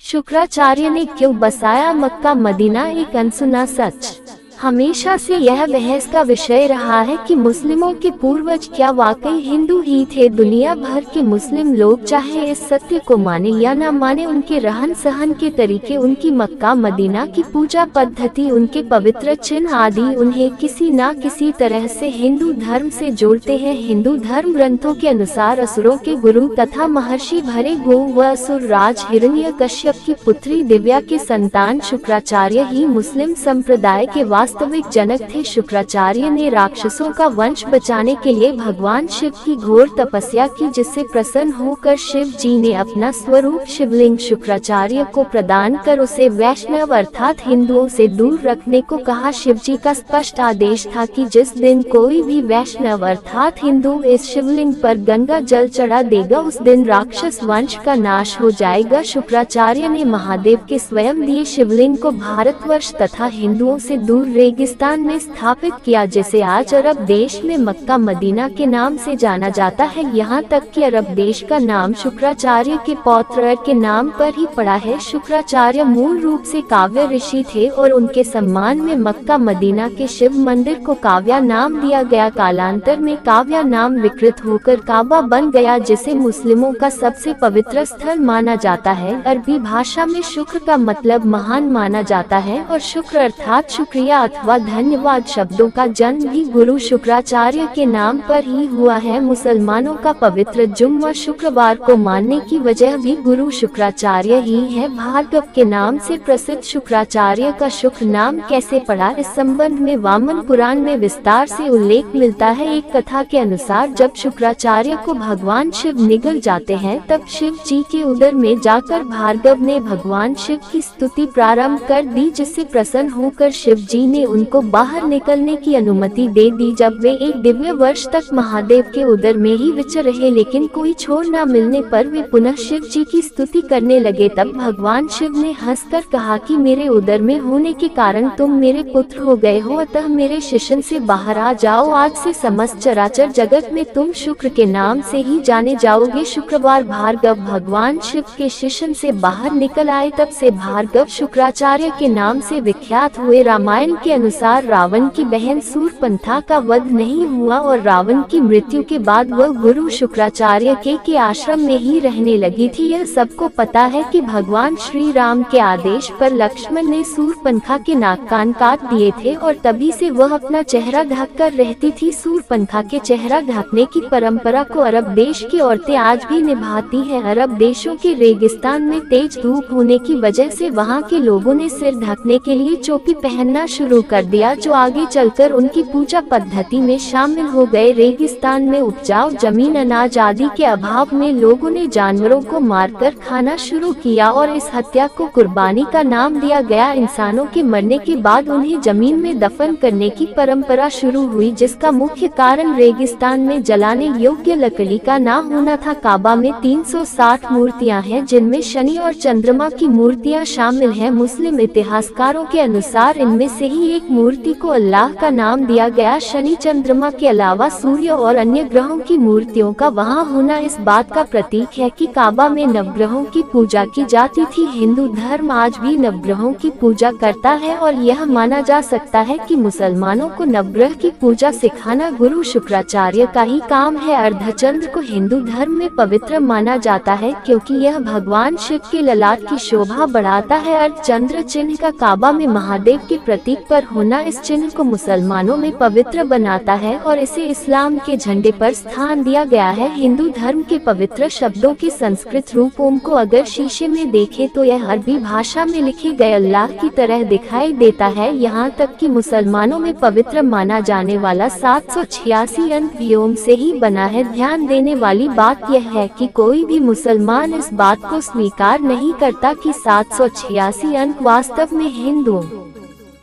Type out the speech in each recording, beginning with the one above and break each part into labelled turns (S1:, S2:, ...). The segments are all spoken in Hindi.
S1: शुक्राचार्य ने क्यों बसाया मक्का मदीना, एक अनसुना सच। हमेशा से यह बहस का विषय रहा है कि मुस्लिमों के पूर्वज क्या वाकई हिंदू ही थे। दुनिया भर के मुस्लिम लोग चाहे इस सत्य को माने या न माने, उनके रहन सहन के तरीके, उनकी मक्का मदीना की पूजा पद्धति, उनके पवित्र चिन्ह आदि उन्हें किसी न किसी तरह से हिंदू धर्म से जोड़ते हैं। हिंदू धर्म ग्रंथों के अनुसार असुरों के गुरु तथा महर्षि भरे गो व असुर राज हिरण्यकश्यप की पुत्री दिव्या के संतान शुक्राचार्य ही मुस्लिम संप्रदाय के वास्तविक जनक थे। शुक्राचार्य ने राक्षसों का वंश बचाने के लिए भगवान शिव की घोर तपस्या की, जिससे प्रसन्न होकर शिव जी ने अपना स्वरूप शिवलिंग शुक्राचार्य को प्रदान कर उसे वैष्णव अर्थात हिंदुओं से दूर रखने को कहा। शिव जी का स्पष्ट आदेश था कि जिस दिन कोई भी वैष्णव अर्थात हिंदू इस शिवलिंग पर गंगा जल चढ़ा देगा, उस दिन राक्षस वंश का नाश हो जाएगा। शुक्राचार्य ने महादेव के स्वयं दिए शिवलिंग को भारतवर्ष तथा हिंदुओं से दूर रेगिस्तान में स्थापित किया, जिसे आज अरब देश में मक्का मदीना के नाम से जाना जाता है। यहाँ तक कि अरब देश का नाम शुक्राचार्य के पौत्र के नाम पर ही पड़ा है। शुक्राचार्य मूल रूप से काव्य ऋषि थे और उनके सम्मान में मक्का मदीना के शिव मंदिर को काव्या नाम दिया गया। कालांतर में काव्या नाम विकृत होकर काबा बन गया, जिसे मुस्लिमों का सबसे पवित्र स्थल माना जाता है। अरबी भाषा में शुक्र का मतलब महान माना जाता है और शुक्र अर्थात शुक्रिया अथवा धन्यवाद शब्दों का जन्म भी गुरु शुक्राचार्य के नाम पर ही हुआ है। मुसलमानों का पवित्र जुम्मा शुक्रवार को मानने की वजह भी गुरु शुक्राचार्य ही है। भार्गव के नाम से प्रसिद्ध शुक्राचार्य का शुक्र नाम कैसे पड़ा, इस संबंध में वामन पुराण में विस्तार से उल्लेख मिलता है। एक कथा के अनुसार जब शुक्राचार्य को भगवान शिव निगल जाते हैं, तब शिव जी के उदर में जाकर भार्गव ने भगवान शिव की स्तुति प्रारंभ कर दी, जिससे प्रसन्न होकर शिव जी ने उनको बाहर निकलने की अनुमति दे दी। जब वे एक दिव्य वर्ष तक महादेव के उदर में ही विचर रहे, लेकिन कोई छोर न मिलने पर वे पुनः शिव जी की स्तुति करने लगे। तब भगवान शिव ने हंसकर कहा कि मेरे उदर में होने के कारण तुम मेरे पुत्र हो गए हो, अतः मेरे शिशन से बाहर आ जाओ। आज से समस्त चराचर जगत में तुम शुक्र के नाम से ही जाने जाओगे। शुक्रवार भार्गव भगवान शिव के शिशन से बाहर निकल आए, तब से भार्गव शुक्राचार्य के नाम से विख्यात हुए। रामायण के अनुसार रावण की बहन शूर्पणखा का वध नहीं हुआ और रावण की मृत्यु के बाद वह गुरु शुक्राचार्य के आश्रम में ही रहने लगी थी। यह सबको पता है कि भगवान श्री राम के आदेश पर लक्ष्मण ने शूर्पणखा के नाक कान काट दिए थे और तभी से वह अपना चेहरा ढककर रहती थी। शूर्पणखा के चेहरा ढकने की परंपरा को अरब देश की औरतें आज भी निभाती हैं। अरब देशों के रेगिस्तान में तेज धूप होने की वजह से वहाँ के लोगों ने सिर ढकने के लिए टोपी पहनना शुरू कर दिया, जो आगे चलकर उनकी पूजा पद्धति में शामिल हो गए। रेगिस्तान में उपजाऊ जमीन, अनाज आदि के अभाव में लोगों ने जानवरों को मारकर खाना शुरू किया और इस हत्या को कुर्बानी का नाम दिया गया। इंसानों के मरने के बाद उन्हें जमीन में दफन करने की परंपरा शुरू हुई, जिसका मुख्य कारण रेगिस्तान में जलाने योग्य लकड़ी का न होना था। काबा में 360 मूर्तियां हैं, जिनमें शनि और चंद्रमा की मूर्तियां शामिल हैं। मुस्लिम इतिहासकारों के अनुसार इनमें से ही एक मूर्ति को अल्लाह का नाम दिया गया। शनि चंद्रमा के अलावा सूर्य और अन्य ग्रहों की मूर्तियों का वहां होना इस बात का प्रतीक है कि काबा में नवग्रहों की पूजा की जाती थी। हिंदू धर्म आज भी नवग्रहों की पूजा करता है और यह माना जा सकता है कि मुसलमानों को नवग्रह की पूजा सिखाना गुरु शुक्राचार्य का ही काम है। अर्धचंद्र को हिंदू धर्म में पवित्र माना जाता है, क्योंकि यह भगवान शिव के ललाट की शोभा बढ़ाता है। अर्धचंद्र चिन्ह का काबा में महादेव के प्रतीक पर होना इस चिन्ह को मुसलमानों में पवित्र बनाता है और इसे इस्लाम के झंडे पर स्थान दिया गया है। हिंदू धर्म के पवित्र शब्दों के संस्कृत रूप ओम को अगर शीशे में देखें तो यह अरबी भाषा में लिखे गए अल्लाह की तरह दिखाई देता है। यहाँ तक कि मुसलमानों में पवित्र माना जाने वाला 786 अंक भी ओम से ही बना है। ध्यान देने वाली बात यह है कि कोई भी मुसलमान इस बात को स्वीकार नहीं करता कि 786 अंक वास्तव में हिंदुओं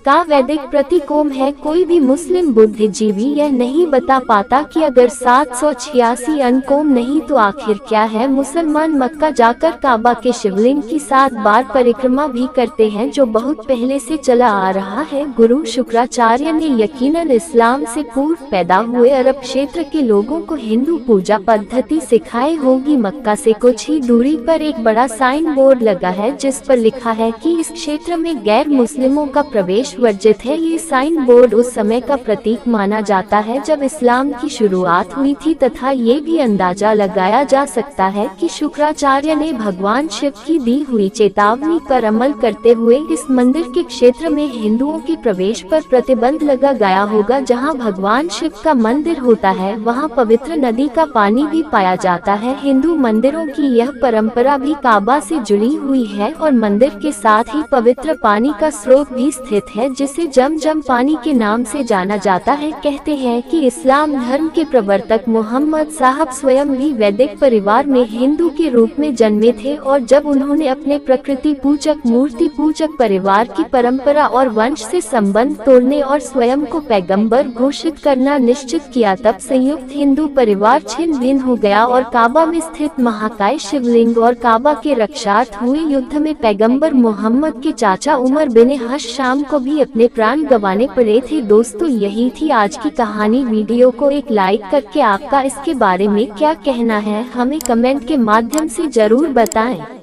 S1: का वैदिक प्रतीकोम है। कोई भी मुस्लिम बुद्धिजीवी यह नहीं बता पाता कि अगर 786 अनकोम नहीं तो आखिर क्या है। मुसलमान मक्का जाकर काबा के शिवलिंग की 7 बार परिक्रमा भी करते हैं, जो बहुत पहले से चला आ रहा है। गुरु शुक्राचार्य ने यकीनन इस्लाम से पूर्व पैदा हुए अरब क्षेत्र के लोगों को हिंदू पूजा पद्धति सिखाई होगी। मक्का से कुछ ही दूरी पर एक बड़ा साइन बोर्ड लगा है जिस पर लिखा है कि इस क्षेत्र में गैर मुस्लिमों का प्रवेश वर्जित है। ये साइन बोर्ड उस समय का प्रतीक माना जाता है जब इस्लाम की शुरुआत हुई थी, तथा ये भी अंदाजा लगाया जा सकता है कि शुक्राचार्य ने भगवान शिव की दी हुई चेतावनी पर अमल करते हुए इस मंदिर के क्षेत्र में हिंदुओं के प्रवेश पर प्रतिबंध लगा गया होगा। जहाँ भगवान शिव का मंदिर होता है वहाँ पवित्र नदी का पानी भी पाया जाता है। हिंदू मंदिरों की यह परंपरा भी काबा से जुड़ी हुई है और मंदिर के साथ ही पवित्र पानी का स्रोत भी स्थित है, जिसे जमजम पानी के नाम से जाना जाता है। कहते हैं कि इस्लाम धर्म के प्रवर्तक मोहम्मद साहब स्वयं भी वैदिक परिवार में हिंदू के रूप में जन्मे थे और जब उन्होंने अपने प्रकृति पूजक मूर्ति पूजक परिवार की परंपरा और वंश से संबंध तोड़ने और स्वयं को पैगंबर घोषित करना निश्चित किया, तब संयुक्त हिंदू परिवार छिन्न भिन्न हो गया और काबा में स्थित महाकाय शिवलिंग और काबा के रक्षार्थ हुए युद्ध में पैगंबर मोहम्मद के चाचा उमर बिन हश्शाम को भी अपने प्राण गंवाने पड़े थे। दोस्तों, यही थी आज की कहानी। वीडियो को एक लाइक करके आपका इसके बारे में क्या कहना है हमें कमेंट के माध्यम से जरूर बताएं।